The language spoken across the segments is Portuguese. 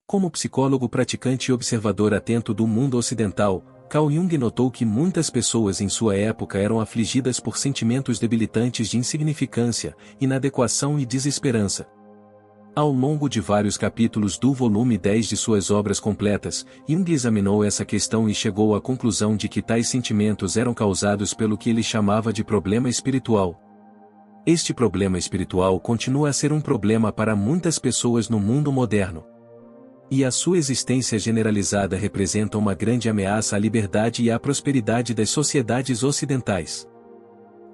Como psicólogo praticante e observador atento do mundo ocidental, Carl Jung notou que muitas pessoas em sua época eram afligidas por sentimentos debilitantes de insignificância, inadequação e desesperança. Ao longo de vários capítulos do volume 10 de suas obras completas, Jung examinou essa questão e chegou à conclusão de que tais sentimentos eram causados pelo que ele chamava de problema espiritual. Este problema espiritual continua a ser um problema para muitas pessoas no mundo moderno. E a sua existência generalizada representa uma grande ameaça à liberdade e à prosperidade das sociedades ocidentais.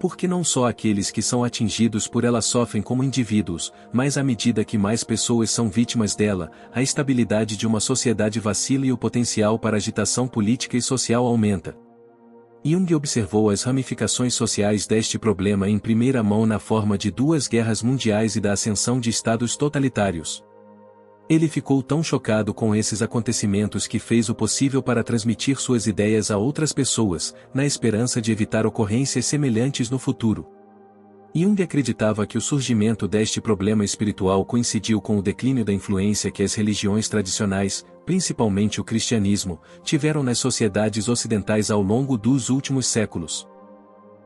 Porque não só aqueles que são atingidos por ela sofrem como indivíduos, mas à medida que mais pessoas são vítimas dela, a estabilidade de uma sociedade vacila e o potencial para agitação política e social aumenta. Jung observou as ramificações sociais deste problema em primeira mão na forma de duas guerras mundiais e da ascensão de estados totalitários. Ele ficou tão chocado com esses acontecimentos que fez o possível para transmitir suas ideias a outras pessoas, na esperança de evitar ocorrências semelhantes no futuro. Jung acreditava que o surgimento deste problema espiritual coincidiu com o declínio da influência que as religiões tradicionais, principalmente o cristianismo, tiveram nas sociedades ocidentais ao longo dos últimos séculos.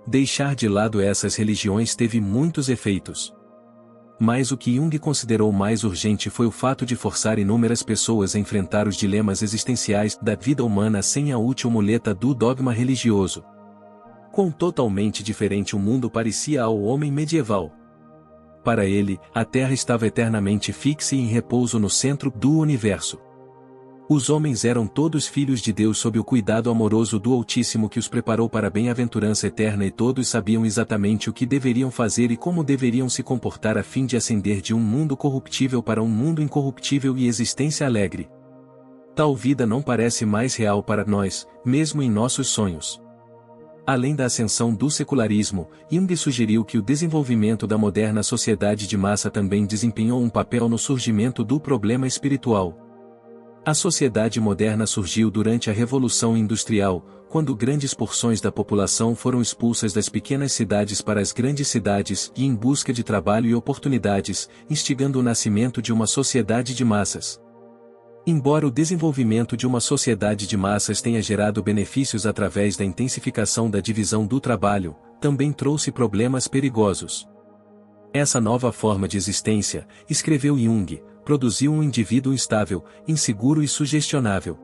Deixar de lado essas religiões teve muitos efeitos. Mas o que Jung considerou mais urgente foi o fato de forçar inúmeras pessoas a enfrentar os dilemas existenciais da vida humana sem a útil muleta do dogma religioso. Quão totalmente diferente o mundo parecia ao homem medieval. Para ele, a Terra estava eternamente fixa e em repouso no centro do universo. Os homens eram todos filhos de Deus sob o cuidado amoroso do Altíssimo que os preparou para a bem-aventurança eterna e todos sabiam exatamente o que deveriam fazer e como deveriam se comportar a fim de ascender de um mundo corruptível para um mundo incorruptível e existência alegre. Tal vida não parece mais real para nós, mesmo em nossos sonhos. Além da ascensão do secularismo, Jung sugeriu que o desenvolvimento da moderna sociedade de massa também desempenhou um papel no surgimento do problema espiritual. A sociedade moderna surgiu durante a Revolução Industrial, quando grandes porções da população foram expulsas das pequenas cidades para as grandes cidades e em busca de trabalho e oportunidades, instigando o nascimento de uma sociedade de massas. Embora o desenvolvimento de uma sociedade de massas tenha gerado benefícios através da intensificação da divisão do trabalho, também trouxe problemas perigosos. Essa nova forma de existência, escreveu Jung, produziu um indivíduo instável, inseguro e sugestionável.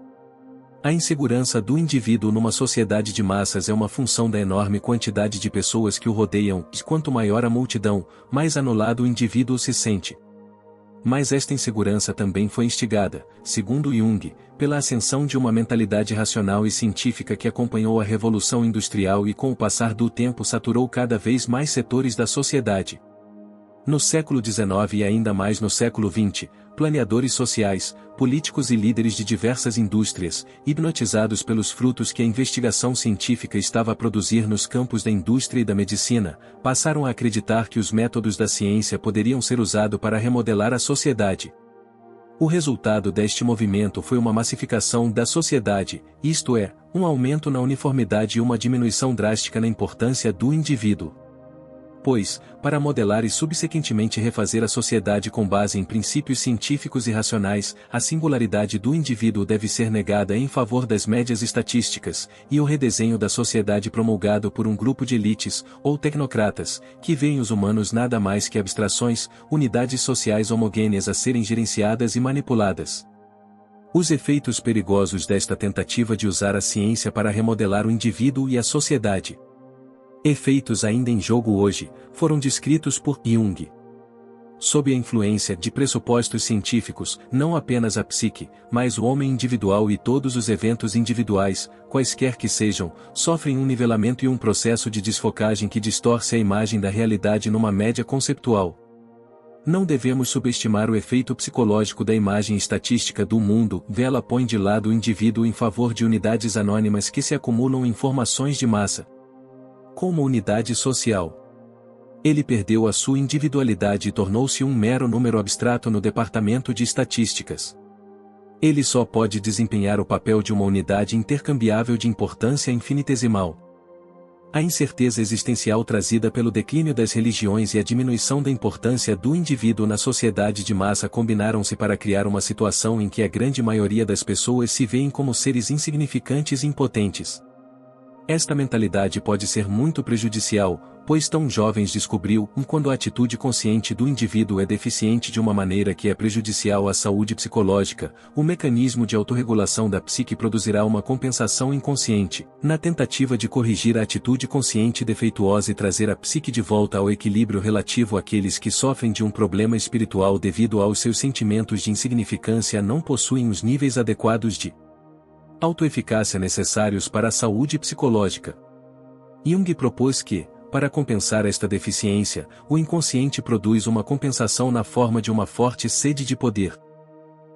A insegurança do indivíduo numa sociedade de massas é uma função da enorme quantidade de pessoas que o rodeiam, e quanto maior a multidão, mais anulado o indivíduo se sente. Mas esta insegurança também foi instigada, segundo Jung, pela ascensão de uma mentalidade racional e científica que acompanhou a Revolução Industrial e com o passar do tempo saturou cada vez mais setores da sociedade. No século XIX e ainda mais no século XX, planeadores sociais, políticos e líderes de diversas indústrias, hipnotizados pelos frutos que a investigação científica estava a produzir nos campos da indústria e da medicina, passaram a acreditar que os métodos da ciência poderiam ser usados para remodelar a sociedade. O resultado deste movimento foi uma massificação da sociedade, isto é, um aumento na uniformidade e uma diminuição drástica na importância do indivíduo. Pois, para modelar e subsequentemente refazer a sociedade com base em princípios científicos e racionais, a singularidade do indivíduo deve ser negada em favor das médias estatísticas, e o redesenho da sociedade promulgado por um grupo de elites, ou tecnocratas, que veem os humanos nada mais que abstrações, unidades sociais homogêneas a serem gerenciadas e manipuladas. Os efeitos perigosos desta tentativa de usar a ciência para remodelar o indivíduo e a sociedade. Efeitos ainda em jogo hoje, foram descritos por Jung. Sob a influência de pressupostos científicos, não apenas a psique, mas o homem individual e todos os eventos individuais, quaisquer que sejam, sofrem um nivelamento e um processo de desfocagem que distorce a imagem da realidade numa média conceptual. Não devemos subestimar o efeito psicológico da imagem estatística do mundo, ela põe de lado o indivíduo em favor de unidades anônimas que se acumulam em formações de massa. Como unidade social. Ele perdeu a sua individualidade e tornou-se um mero número abstrato no departamento de estatísticas. Ele só pode desempenhar o papel de uma unidade intercambiável de importância infinitesimal. A incerteza existencial trazida pelo declínio das religiões e a diminuição da importância do indivíduo na sociedade de massa combinaram-se para criar uma situação em que a grande maioria das pessoas se veem como seres insignificantes e impotentes. Esta mentalidade pode ser muito prejudicial, pois tão jovens descobriu quando a atitude consciente do indivíduo é deficiente de uma maneira que é prejudicial à saúde psicológica, o mecanismo de autorregulação da psique produzirá uma compensação inconsciente, na tentativa de corrigir a atitude consciente defeituosa e trazer a psique de volta ao equilíbrio relativo àqueles que sofrem de um problema espiritual devido aos seus sentimentos de insignificância não possuem os níveis adequados de autoeficácia necessários para a saúde psicológica. Jung propôs que, para compensar esta deficiência, o inconsciente produz uma compensação na forma de uma forte sede de poder.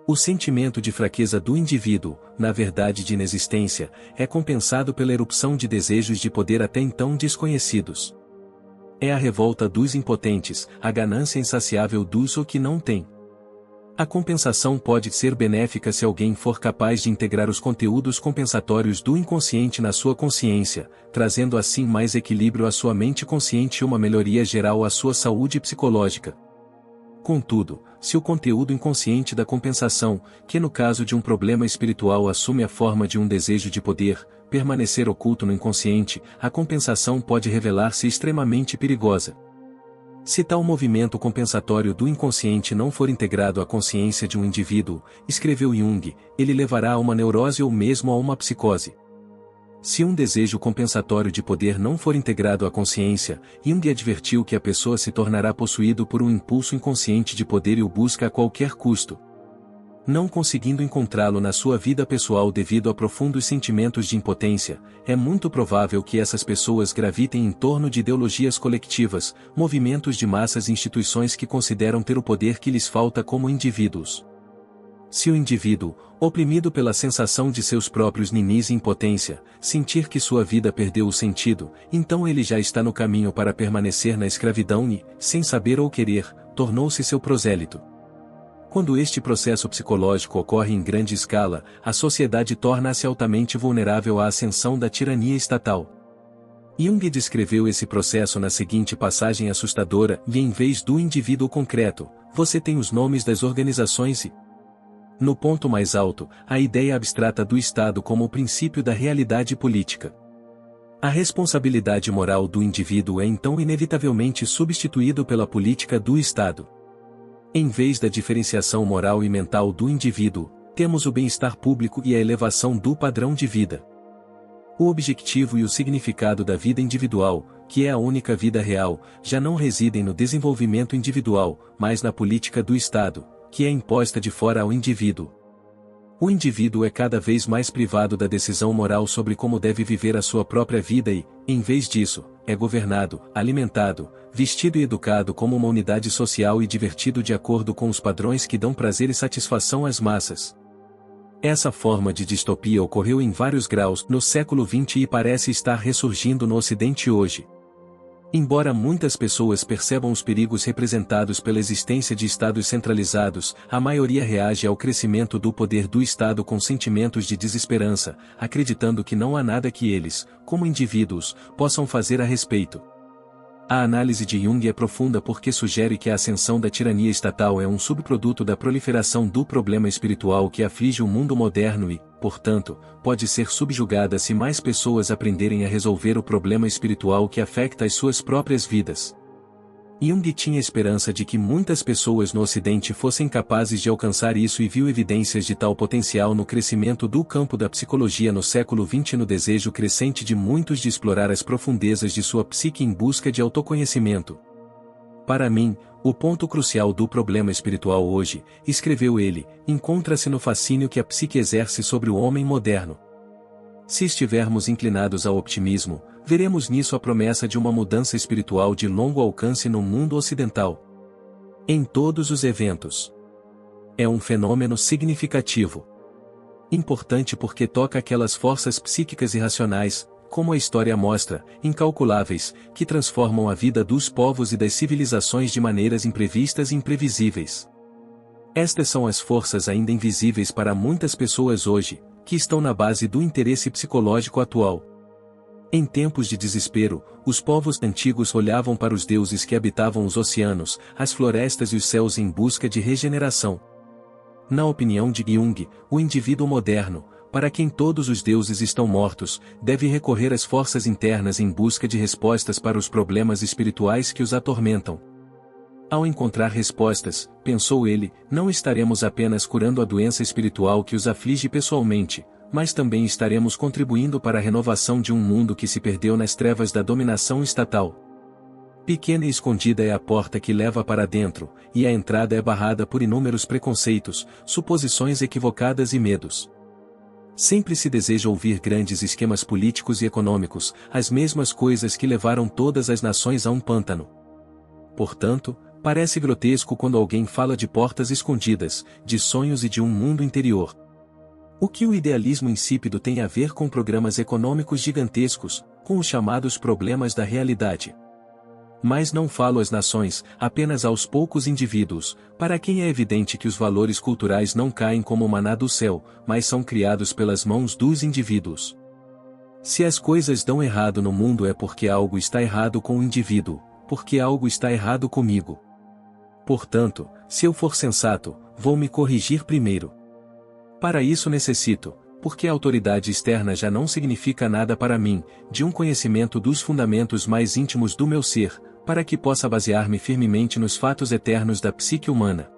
O sentimento de fraqueza do indivíduo, na verdade de inexistência, é compensado pela erupção de desejos de poder até então desconhecidos. É a revolta dos impotentes, a ganância insaciável dos que não têm. A compensação pode ser benéfica se alguém for capaz de integrar os conteúdos compensatórios do inconsciente na sua consciência, trazendo assim mais equilíbrio à sua mente consciente e uma melhoria geral à sua saúde psicológica. Contudo, se o conteúdo inconsciente da compensação, que no caso de um problema espiritual assume a forma de um desejo de poder, permanecer oculto no inconsciente, a compensação pode revelar-se extremamente perigosa. Se tal movimento compensatório do inconsciente não for integrado à consciência de um indivíduo, escreveu Jung, ele levará a uma neurose ou mesmo a uma psicose. Se um desejo compensatório de poder não for integrado à consciência, Jung advertiu que a pessoa se tornará possuído por um impulso inconsciente de poder e o busca a qualquer custo. Não conseguindo encontrá-lo na sua vida pessoal devido a profundos sentimentos de impotência, é muito provável que essas pessoas gravitem em torno de ideologias coletivas, movimentos de massas e instituições que consideram ter o poder que lhes falta como indivíduos. Se o indivíduo, oprimido pela sensação de seus próprios ninis e impotência, sentir que sua vida perdeu o sentido, então ele já está no caminho para permanecer na escravidão e, sem saber ou querer, tornou-se seu prosélito. Quando este processo psicológico ocorre em grande escala, a sociedade torna-se altamente vulnerável à ascensão da tirania estatal. Jung descreveu esse processo na seguinte passagem assustadora: e em vez do indivíduo concreto, você tem os nomes das organizações e, no ponto mais alto, a ideia abstrata do Estado como o princípio da realidade política. A responsabilidade moral do indivíduo é então inevitavelmente substituído pela política do Estado. Em vez da diferenciação moral e mental do indivíduo, temos o bem-estar público e a elevação do padrão de vida. O objetivo e o significado da vida individual, que é a única vida real, já não residem no desenvolvimento individual, mas na política do Estado, que é imposta de fora ao indivíduo. O indivíduo é cada vez mais privado da decisão moral sobre como deve viver a sua própria vida e, em vez disso, é governado, alimentado, vestido e educado como uma unidade social e divertido de acordo com os padrões que dão prazer e satisfação às massas. Essa forma de distopia ocorreu em vários graus no século XX e parece estar ressurgindo no Ocidente hoje. Embora muitas pessoas percebam os perigos representados pela existência de estados centralizados, a maioria reage ao crescimento do poder do Estado com sentimentos de desesperança, acreditando que não há nada que eles, como indivíduos, possam fazer a respeito. A análise de Jung é profunda porque sugere que a ascensão da tirania estatal é um subproduto da proliferação do problema espiritual que aflige o mundo moderno e, portanto, pode ser subjugada se mais pessoas aprenderem a resolver o problema espiritual que afeta as suas próprias vidas. Jung tinha esperança de que muitas pessoas no Ocidente fossem capazes de alcançar isso e viu evidências de tal potencial no crescimento do campo da psicologia no século XX e no desejo crescente de muitos de explorar as profundezas de sua psique em busca de autoconhecimento. Para mim, o ponto crucial do problema espiritual hoje, escreveu ele, encontra-se no fascínio que a psique exerce sobre o homem moderno. Se estivermos inclinados ao optimismo, veremos nisso a promessa de uma mudança espiritual de longo alcance no mundo ocidental. Em todos os eventos. É um fenômeno significativo. Importante porque toca aquelas forças psíquicas irracionais, como a história mostra, incalculáveis, que transformam a vida dos povos e das civilizações de maneiras imprevistas e imprevisíveis. Estas são as forças ainda invisíveis para muitas pessoas hoje, que estão na base do interesse psicológico atual. Em tempos de desespero, os povos antigos olhavam para os deuses que habitavam os oceanos, as florestas e os céus em busca de regeneração. Na opinião de Jung, o indivíduo moderno, para quem todos os deuses estão mortos, deve recorrer às forças internas em busca de respostas para os problemas espirituais que os atormentam. Ao encontrar respostas, pensou ele, não estaremos apenas curando a doença espiritual que os aflige pessoalmente, mas também estaremos contribuindo para a renovação de um mundo que se perdeu nas trevas da dominação estatal. Pequena e escondida é a porta que leva para dentro, e a entrada é barrada por inúmeros preconceitos, suposições equivocadas e medos. Sempre se deseja ouvir grandes esquemas políticos e econômicos, as mesmas coisas que levaram todas as nações a um pântano. Portanto, parece grotesco quando alguém fala de portas escondidas, de sonhos e de um mundo interior. O que o idealismo insípido tem a ver com programas econômicos gigantescos, com os chamados problemas da realidade? Mas não falo às nações, apenas aos poucos indivíduos, para quem é evidente que os valores culturais não caem como maná do céu, mas são criados pelas mãos dos indivíduos. Se as coisas dão errado no mundo é porque algo está errado com o indivíduo, porque algo está errado comigo. Portanto, se eu for sensato, vou me corrigir primeiro. Para isso necessito, porque a autoridade externa já não significa nada para mim, de um conhecimento dos fundamentos mais íntimos do meu ser, para que possa basear-me firmemente nos fatos eternos da psique humana.